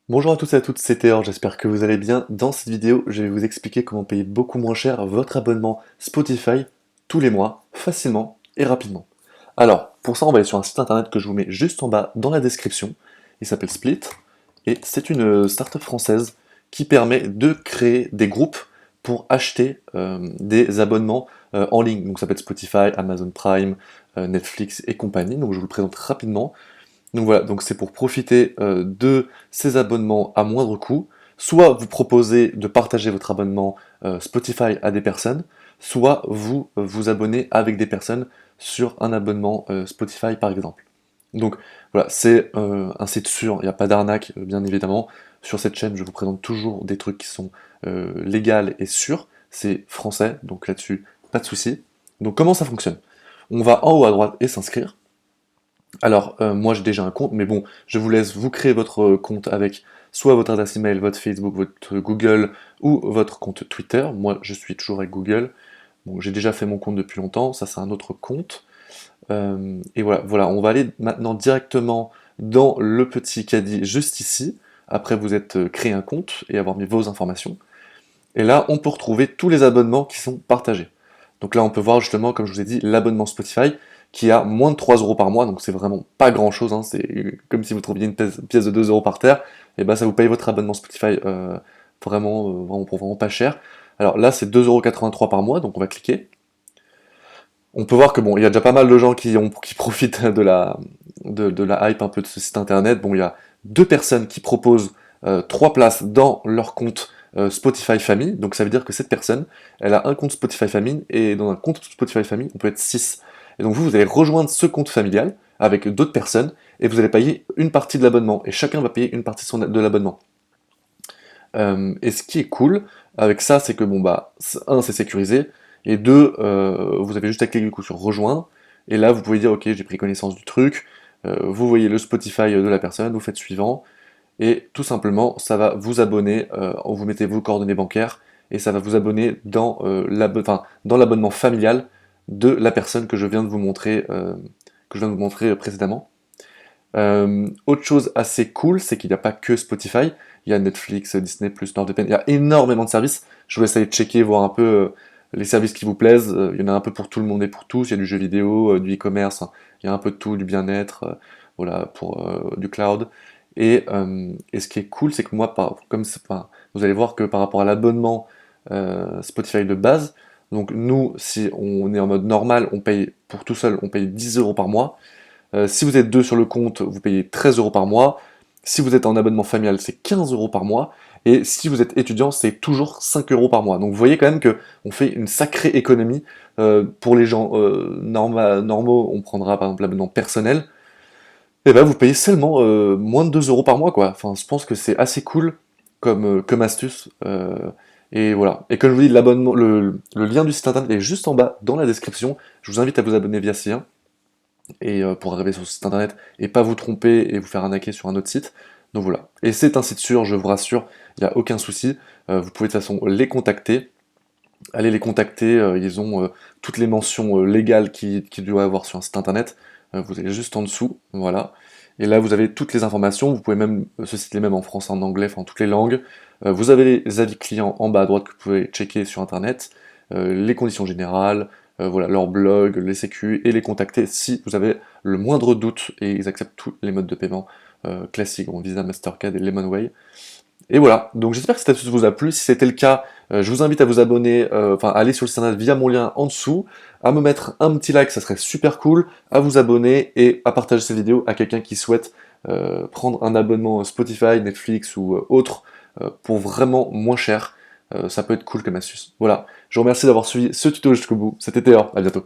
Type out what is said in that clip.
Bonjour à tous et à toutes, c'est Théor, j'espère que vous allez bien. Dans cette vidéo, je vais vous expliquer comment payer beaucoup moins cher votre abonnement Spotify tous les mois, facilement et rapidement. Alors, pour ça, on va aller sur un site internet que je vous mets juste en bas dans la description. Il s'appelle Split, et c'est une startup française qui permet de créer des groupes pour acheter des abonnements en ligne. Donc ça peut être Spotify, Amazon Prime, Netflix et compagnie. Donc je vous le présente rapidement. Donc voilà, donc c'est pour profiter de ces abonnements à moindre coût. Soit vous proposez de partager votre abonnement Spotify à des personnes, soit vous vous abonnez avec des personnes sur un abonnement Spotify par exemple. Donc voilà, c'est un site sûr, il n'y a pas d'arnaque bien évidemment. Sur cette chaîne, je vous présente toujours des trucs qui sont légaux et sûrs. C'est français, donc là-dessus, pas de souci. Donc comment ça fonctionne? On va en haut à droite et s'inscrire. Alors, moi j'ai déjà un compte, mais bon, je vous laisse vous créer votre compte avec soit votre adresse email, votre Facebook, votre Google ou votre compte Twitter. Moi, je suis toujours avec Google. Bon, j'ai déjà fait mon compte depuis longtemps, ça c'est un autre compte. Et voilà, on va aller maintenant directement dans le petit caddie juste ici. Après vous êtes créé un compte et avoir mis vos informations. Et là, on peut retrouver tous les abonnements qui sont partagés. Donc là, on peut voir justement, comme je vous ai dit, l'abonnement Spotify qui a moins de 3 euros par mois, donc c'est vraiment pas grand chose, hein, c'est comme si vous trouviez une pièce de 2 euros par terre, et ben ça vous paye votre abonnement Spotify vraiment pour vraiment pas cher. Alors là, c'est 2,83 € par mois, donc on va cliquer. On peut voir que bon, il y a déjà pas mal de gens qui profitent de la hype un peu de ce site internet. Bon, il y a deux personnes qui proposent 3 places dans leur compte Spotify Family. Donc ça veut dire que cette personne, elle a un compte Spotify Family, et dans un compte Spotify Family, on peut être 6. Et donc vous allez rejoindre ce compte familial avec d'autres personnes, et vous allez payer une partie de l'abonnement, et chacun va payer une partie de l'abonnement. Et ce qui est cool avec ça, c'est que bon bah, un, c'est sécurisé, et deux, vous avez juste à cliquer du coup sur rejoindre, et là vous pouvez dire ok, j'ai pris connaissance du truc, vous voyez le Spotify de la personne, vous faites suivant, et tout simplement ça va vous abonner, vous mettez vos coordonnées bancaires, et ça va vous abonner dans dans l'abonnement familial de la personne que je viens de vous montrer, précédemment. Autre chose assez cool, c'est qu'il n'y a pas que Spotify, il y a Netflix, Disney+, NordVPN, il y a énormément de services. Je vous laisse aller checker, voir un peu les services qui vous plaisent. Il y en a un peu pour tout le monde et pour tous. Il y a du jeu vidéo, du e-commerce, hein. Il y a un peu de tout, du bien-être, voilà, pour du cloud. Et ce qui est cool, c'est que moi, vous allez voir que par rapport à l'abonnement Spotify de base, donc nous, si on est en mode normal, on paye pour tout seul, on paye 10 euros par mois. Si vous êtes deux sur le compte, vous payez 13 euros par mois. Si vous êtes en abonnement familial, c'est 15 euros par mois. Et si vous êtes étudiant, c'est toujours 5 euros par mois. Donc vous voyez quand même qu'on fait une sacrée économie. Pour les gens normaux, on prendra par exemple l'abonnement personnel. Et ben vous payez seulement moins de 2 euros par mois, quoi. Enfin, je pense que c'est assez cool comme astuce. Et voilà. Et comme je vous dis, l'abonnement, le lien du site internet est juste en bas dans la description. Je vous invite à vous abonner via ce lien et pour arriver sur ce site internet et pas vous tromper et vous faire arnaquer sur un autre site. Donc voilà. Et c'est un site sûr, je vous rassure, il n'y a aucun souci. Vous pouvez de toute façon les contacter. Allez les contacter, ils ont toutes les mentions légales qu'il doit avoir sur un site internet. Vous allez juste en dessous, voilà. Et là vous avez toutes les informations, vous pouvez même, ce site est même en français, en anglais, enfin en toutes les langues. Vous avez les avis clients en bas à droite que vous pouvez checker sur internet, les conditions générales, voilà, leur blog, les sécu, et les contacter si vous avez le moindre doute, et ils acceptent tous les modes de paiement classiques, bon, Visa, Mastercard et Lemonway. Et voilà, donc j'espère que cette astuce vous a plu. Si c'était le cas, je vous invite à vous abonner, à aller sur le site internet via mon lien en dessous, à me mettre un petit like, ça serait super cool, à vous abonner et à partager cette vidéo à quelqu'un qui souhaite prendre un abonnement Spotify, Netflix ou autre pour vraiment moins cher. Ça peut être cool comme astuce. Voilà, je vous remercie d'avoir suivi ce tuto jusqu'au bout. C'était Théo, à bientôt.